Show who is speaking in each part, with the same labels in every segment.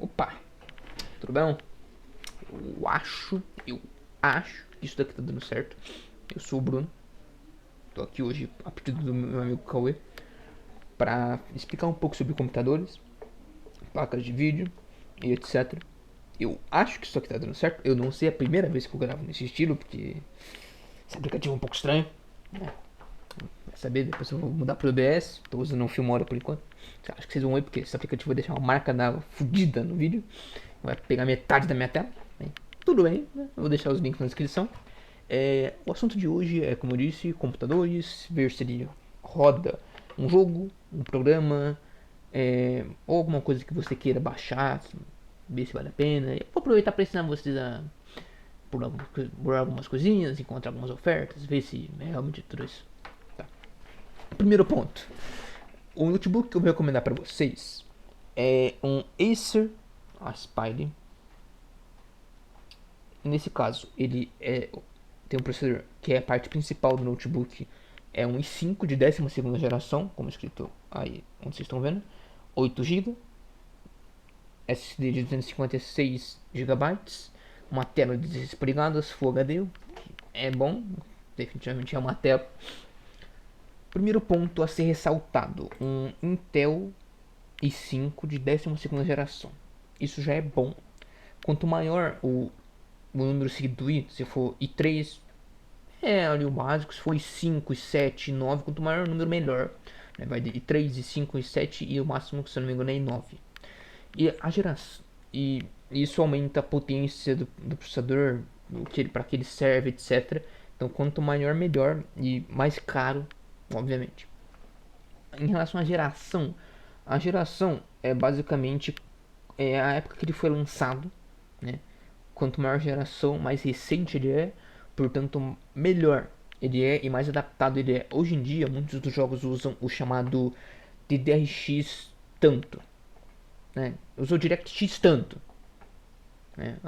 Speaker 1: Opa, tudo bom? Eu acho que isso daqui tá dando certo. Eu sou o Bruno, tô aqui hoje a pedido do meu amigo Cauê para explicar um pouco sobre computadores, placas de vídeo e etc. Eu acho que isso aqui tá dando certo. Eu não sei, é a primeira vez que eu gravo nesse estilo, porque esse aplicativo é um pouco estranho. Vai saber, depois eu vou mudar pro OBS. Tô usando um Filmora por enquanto. Acho que vocês vão ver porque esse aplicativo vai deixar uma marca d'água fodida no vídeo. Vai pegar metade da minha tela. Tudo bem, né? Eu vou deixar os links na descrição. O assunto de hoje é, como eu disse, computadores, ver se ele roda um jogo, um programa, ou alguma coisa que você queira baixar, ver se vale a pena. Eu vou aproveitar para ensinar vocês a por algumas coisinhas, encontrar algumas ofertas, ver se é realmente tudo isso. Tá. Primeiro ponto. O notebook que eu vou recomendar para vocês é um Acer Aspire. Nesse caso, tem um processador que é a parte principal do notebook. É um i5 de 12ª geração, como escrito aí onde vocês estão vendo. 8 GB, SSD de 256 GB, uma tela de 16 polegadas, Full HD, que é bom, definitivamente é uma tela. Primeiro ponto a ser ressaltado, um Intel i5 de 12ª geração. Isso já é bom. Quanto maior o número seguido do i, se for i3, ali o básico, se for i5, i7, i9, quanto maior o número melhor. Né? Vai de i3, i5, i7 e o máximo, se eu não me engano, é i9. E a geração. E isso aumenta a potência do processador, para que ele serve, etc. Então quanto maior, melhor e mais caro, obviamente. Em relação à geração é basicamente a época que ele foi lançado, né? Quanto maior a geração, mais recente ele é, portanto melhor ele é e mais adaptado ele é. Hoje em dia, muitos dos jogos usam o chamado DDRX tanto, né? Usou DirectX tanto, né?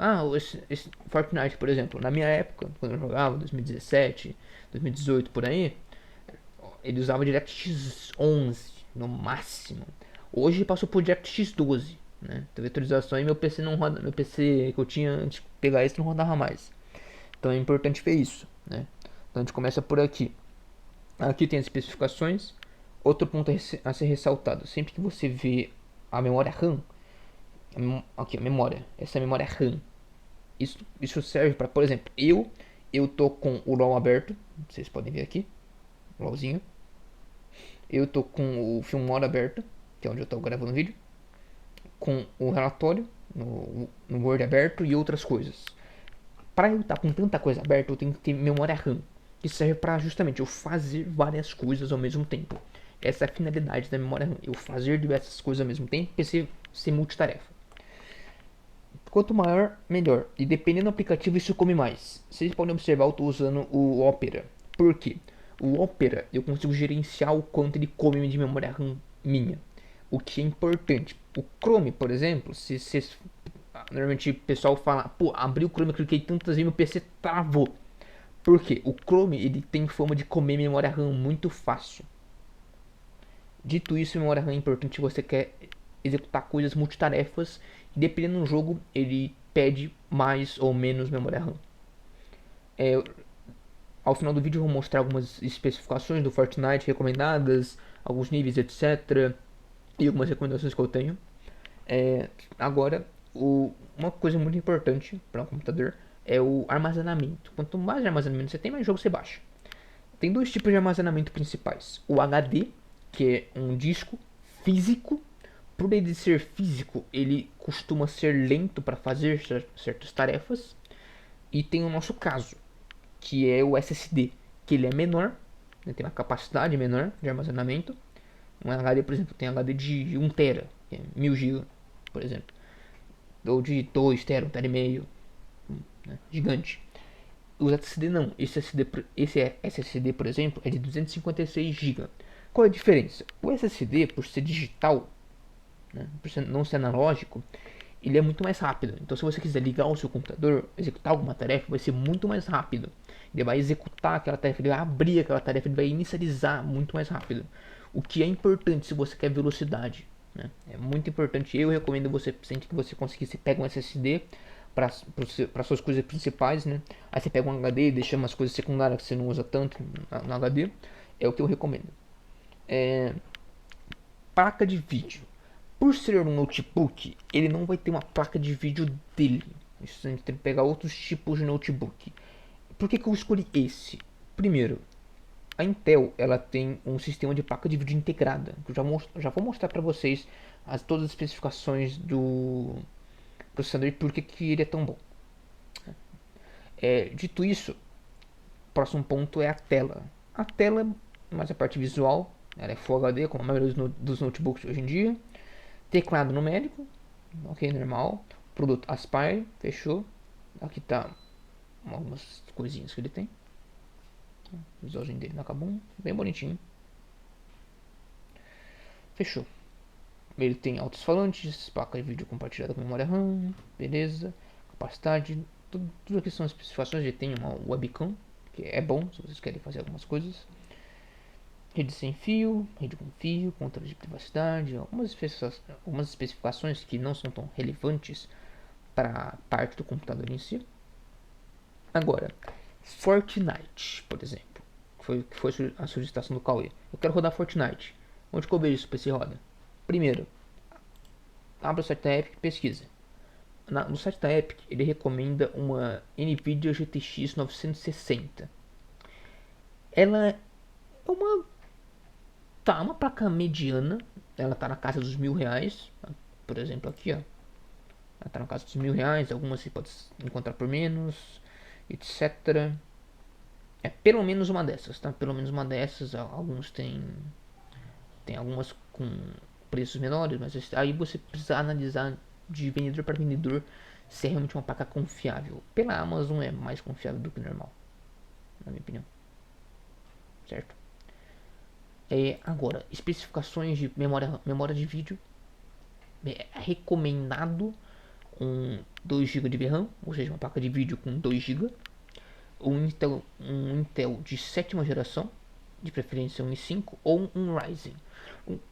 Speaker 1: Esse Fortnite, por exemplo, na minha época, quando eu jogava, 2017, 2018 por aí, ele usava DirectX 11 no máximo. Hoje passou por DirectX 12, né? Teve atualização e meu PC não roda, meu PC que eu tinha antes de pegar esse não rodava mais. Então é importante ver isso, né? Então a gente começa por aqui. Aqui tem as especificações. Outro ponto a ser ressaltado: sempre que você vê a memória RAM, aqui a memória, essa é a memória RAM. Isso serve para, por exemplo, eu tô com o LOL aberto, vocês podem ver aqui, o LOLzinho. Eu tô com o Filmora aberto, que é onde eu tô gravando o vídeo, com o relatório no Word aberto e outras coisas. Para eu estar com tanta coisa aberta, eu tenho que ter memória RAM, que serve para justamente eu fazer várias coisas ao mesmo tempo. Essa é a finalidade da memória RAM, eu fazer diversas coisas ao mesmo tempo, PC ser multitarefa. Quanto maior, melhor. E dependendo do aplicativo, isso come mais. Vocês podem observar, eu estou usando o Opera. Por quê? O Opera, eu consigo gerenciar o quanto ele come de memória RAM minha. O que é importante. O Chrome, por exemplo, se normalmente o pessoal fala, pô, abri o Chrome, cliquei tantas vezes, meu PC travou. Por quê? O Chrome, ele tem fama de comer memória RAM muito fácil. Dito isso, memória RAM é importante se você quer executar coisas multitarefas. E dependendo do jogo, ele pede mais ou menos memória RAM. Ao final do vídeo eu vou mostrar algumas especificações do Fortnite recomendadas, alguns níveis, etc. E algumas recomendações que eu tenho. Agora, uma coisa muito importante para um computador é o armazenamento. Quanto mais armazenamento você tem, mais jogo você baixa. Tem dois tipos de armazenamento principais: o HD, que é um disco físico. Por ele ser físico, ele costuma ser lento para fazer certas tarefas. E tem o nosso caso, que é o SSD, que ele é menor, né, tem uma capacidade menor de armazenamento. Um HD, por exemplo, tem HD de 1 TB, que é 1000 GB, por exemplo. Ou de 2 TB, 1 TB e meio, né, gigante. O SSD não. Esse SSD, por exemplo, é de 256 GB. Qual é a diferença? O SSD, por ser digital, né, por não ser analógico, ele é muito mais rápido. Então, se você quiser ligar o seu computador, executar alguma tarefa, vai ser muito mais rápido. Ele vai executar aquela tarefa, ele vai abrir aquela tarefa, ele vai inicializar muito mais rápido. O que é importante se você quer velocidade. né? É muito importante. Eu recomendo você, sempre que você conseguir, você pega um SSD para suas coisas principais, né? Aí você pega um HD e deixa umas coisas secundárias que você não usa tanto no HD. É o que eu recomendo. Placa de vídeo. Por ser um notebook, ele não vai ter uma placa de vídeo dele. Isso a gente tem que pegar outros tipos de notebook. Por que eu escolhi esse? Primeiro, a Intel ela tem um sistema de placa de vídeo integrada. Eu já vou mostrar para vocês todas as especificações do processador e por que ele é tão bom. Dito isso, o próximo ponto é a tela. A tela, mais a parte visual, ela é Full HD, como a maioria dos notebooks hoje em dia. Teclado numérico, ok, normal. Produto Aspire, fechou. Aqui tá algumas coisinhas que ele tem. O visualzinho dele na Kabum, bem bonitinho. Fechou. Ele tem altos-falantes, placa de vídeo compartilhada com memória RAM, beleza. Capacidade, tudo aqui são especificações. Ele tem uma webcam, que é bom se vocês querem fazer algumas coisas. Rede sem fio, rede com fio, controle de privacidade, algumas especificações que não são tão relevantes para a parte do computador em si. Agora, Fortnite, por exemplo, que foi a solicitação do Cauê. Eu quero rodar Fortnite. Onde que eu vejo isso para esse roda? Primeiro, abra o site da Epic e pesquisa. No site da Epic, ele recomenda uma Nvidia GTX 960. Ela é uma placa mediana. Ela tá na casa dos R$ 1.000. Por exemplo, aqui, ó. Ela tá na casa dos R$ 1.000. Algumas você pode encontrar por menos, etc. É pelo menos uma dessas, tá? Pelo menos uma dessas. Alguns tem algumas com preços menores, mas aí você precisa analisar de vendedor para vendedor se é realmente uma placa confiável. Pela Amazon é mais confiável do que o normal, na minha opinião. Certo? Agora, especificações de memória de vídeo. É recomendado um 2 GB de VRAM, ou seja, uma placa de vídeo com 2 GB. Um Intel de sétima geração, de preferência um i5 ou um Ryzen.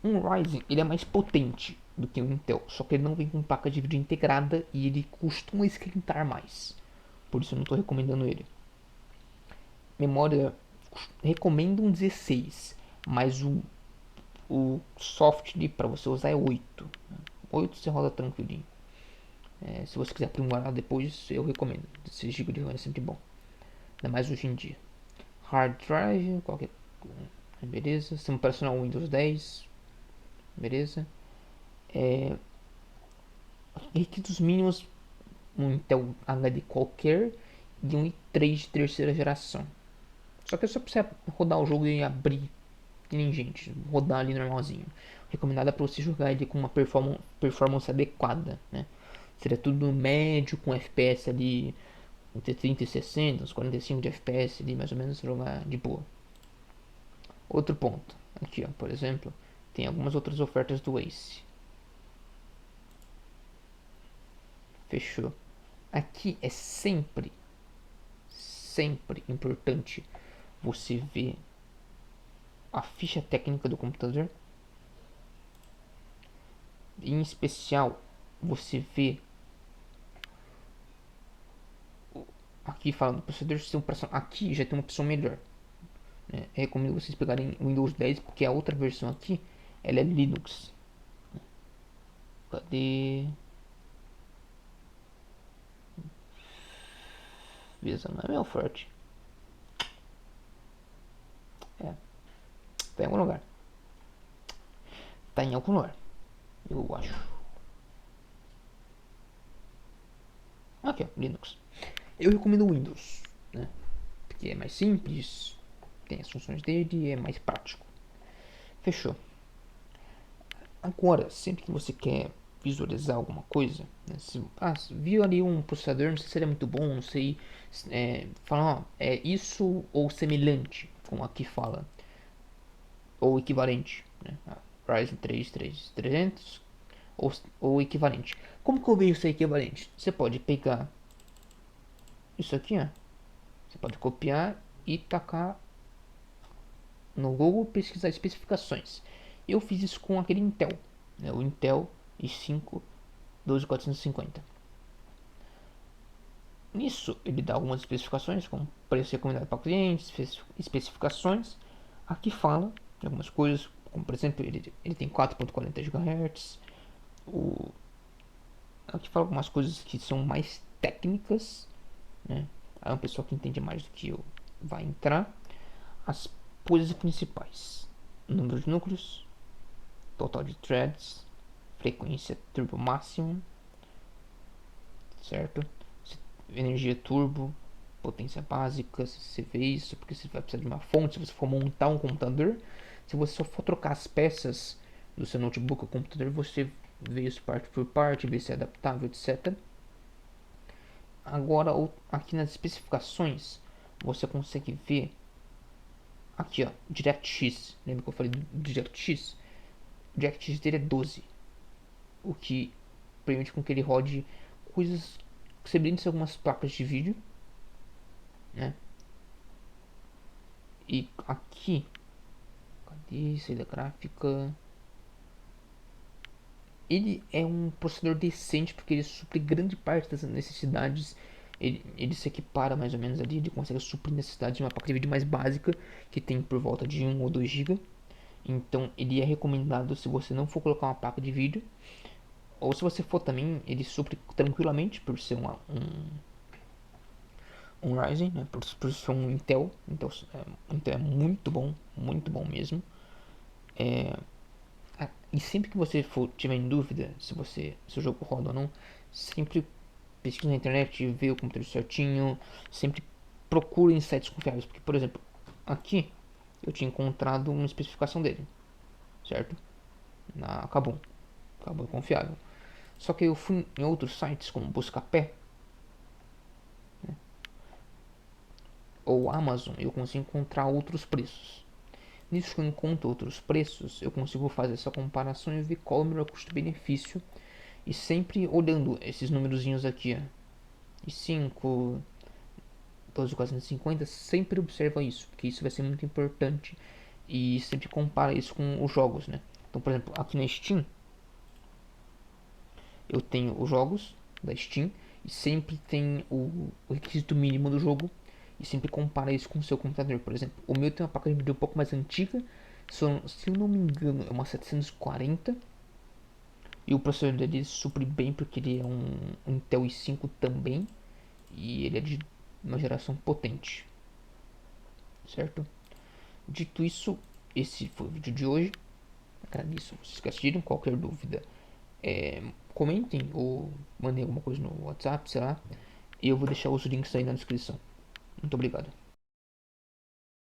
Speaker 1: Um Ryzen ele é mais potente do que um Intel, só que ele não vem com placa de vídeo integrada e ele costuma esquentar mais. Por isso eu não estou recomendando ele. Memória, recomendo um 16, mas o soft para você usar é 8. 8 você roda tranquilinho. Se você quiser aprimorar depois, eu recomendo. 16 GB de RAM é sempre bom. Ainda mais hoje em dia. Hard drive, qualquer. Beleza. Sistema operacional Windows 10. Beleza. Requisitos mínimos: um Intel HD qualquer e um i3 de terceira geração. Só que é só pra você rodar o jogo e abrir. Que nem gente, rodar ali normalzinho. Recomendado é pra você jogar ele com uma performance adequada, né? Seria tudo médio, com FPS ali entre 30 e 60, uns 45 de FPS ali, mais ou menos, jogar de boa. Outro ponto, aqui ó, por exemplo, tem algumas outras ofertas do Ace. Fechou. Aqui é sempre importante você ver a ficha técnica do computador. Em especial, você vê aqui falando do processador de operação. Aqui já tem uma opção melhor. Recomendo vocês pegarem o Windows 10 porque a outra versão aqui ela é Linux. Cadê? Beleza, não é meu forte. Tá em algum lugar. Tá em algum lugar. Eu acho. Aqui, ó, Linux. Eu recomendo o Windows, né? Porque é mais simples, tem as funções dele, é mais prático. Fechou. Agora, sempre que você quer visualizar alguma coisa, né, viu ali um processador, não sei se ele é muito bom, não sei, falar, é isso ou semelhante, como aqui fala, ou equivalente, né, Ryzen 3 3300 ou equivalente. Como que eu vejo isso equivalente? Você pode pegar isso aqui, ó, você pode copiar e tacar no Google, pesquisar especificações. Eu fiz isso com aquele Intel. né, o Intel i5 12450. Nisso ele dá algumas especificações, como preço recomendado para clientes, especificações. Aqui fala de algumas coisas, como por exemplo ele tem 4.40 GHz. Aqui fala algumas coisas que são mais técnicas, né? Aí uma pessoa que entende mais do que eu vai entrar. As coisas principais: número de núcleos, total de threads, frequência turbo máximo, certo? Energia turbo, potência básica, se você vê isso, porque você vai precisar de uma fonte, se você for montar um computador, se você só for trocar as peças do seu notebook ou computador, você vê isso parte por parte, vê se é adaptável, etc. Agora, aqui nas especificações, você consegue ver aqui, ó, DirectX. Lembra que eu falei do DirectX? O DirectX dele é 12, o que permite com que ele rode coisas semelhantes a algumas placas de vídeo, né? E aqui, cadê saída gráfica? Ele é um processador decente porque ele supre grande parte das necessidades. Ele se equipara mais ou menos ali, ele consegue suprir necessidades de uma placa de vídeo mais básica, que tem por volta de 1 ou 2 GB. Então ele é recomendado se você não for colocar uma placa de vídeo. Ou se você for também, ele supre tranquilamente por ser um Ryzen, né? Por ser um Intel. Então é muito bom mesmo. E sempre que você for tiver em dúvida se o jogo roda ou não, sempre pesquisa na internet, vê o computador certinho, sempre procure em sites confiáveis. Porque, por exemplo, aqui eu tinha encontrado uma especificação dele, certo? Na Kabum. Kabum é confiável. Só que eu fui em outros sites como Buscapé ou Amazon, eu consigo encontrar outros preços. Nisso que eu encontro outros preços, eu consigo fazer essa comparação e ver qual é o melhor custo-benefício. E sempre olhando esses númerozinhos aqui, ó, e 5, 12.450, sempre observa isso, porque isso vai ser muito importante. E sempre compara isso com os jogos, né? Então, por exemplo, aqui na Steam, eu tenho os jogos da Steam e sempre tem o requisito mínimo do jogo e sempre compara isso com o seu computador. Por exemplo, o meu tem uma placa de vídeo um pouco mais antiga, se eu não me engano é uma 740, e o processador dele supre bem porque ele é um Intel i5 também e ele é de uma geração potente, certo? Dito isso, esse foi o vídeo de hoje. Agradeço vocês que assistiram. Qualquer dúvida, comentem ou mandem alguma coisa no WhatsApp, sei lá. E eu vou deixar os links aí na descrição. Muito obrigado.